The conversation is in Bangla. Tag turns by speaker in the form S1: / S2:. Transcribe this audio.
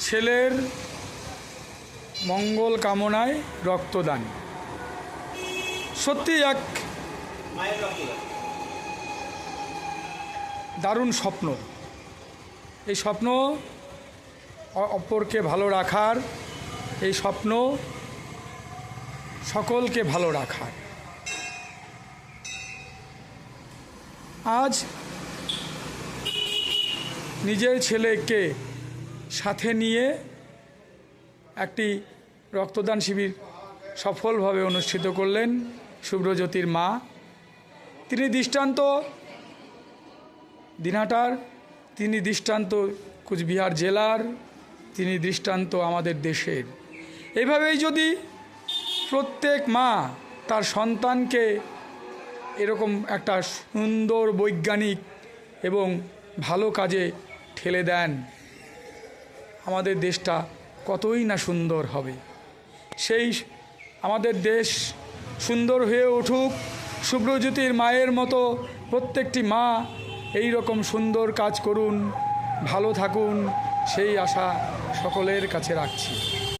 S1: ছেলের মঙ্গল কামনায় রক্তদান সত্যি এক দারুণ স্বপ্ন। এই স্বপ্ন অপরকে ভালো রাখার, এই স্বপ্ন সকলকে ভালো রাখার। আজ নিজের ছেলেকে সাথে নিয়ে একটি রক্তদান শিবির সফলভাবে অনুষ্ঠিত করলেন শুভ্রজ্যোতির মা। তিনি দৃষ্টান্ত দিনহাটার, তিনি দৃষ্টান্ত কুচবিহার জেলার, তিনি দৃষ্টান্ত আমাদের দেশের। এইভাবেই যদি প্রত্যেক মা তার সন্তানকে এরকম একটা সুন্দর বৈজ্ঞানিক এবং ভালো কাজে ঠেলে দেন, আমাদের দেশটা কতই না সুন্দর হবে। সেই আমাদের দেশ সুন্দর হয়ে উঠুক, শুভ্রজ্যোতির মায়ের মতো প্রত্যেকটি মা এই রকম সুন্দর কাজ করুন, ভালো থাকুন, সেই আশা সকলের কাছে রাখছি।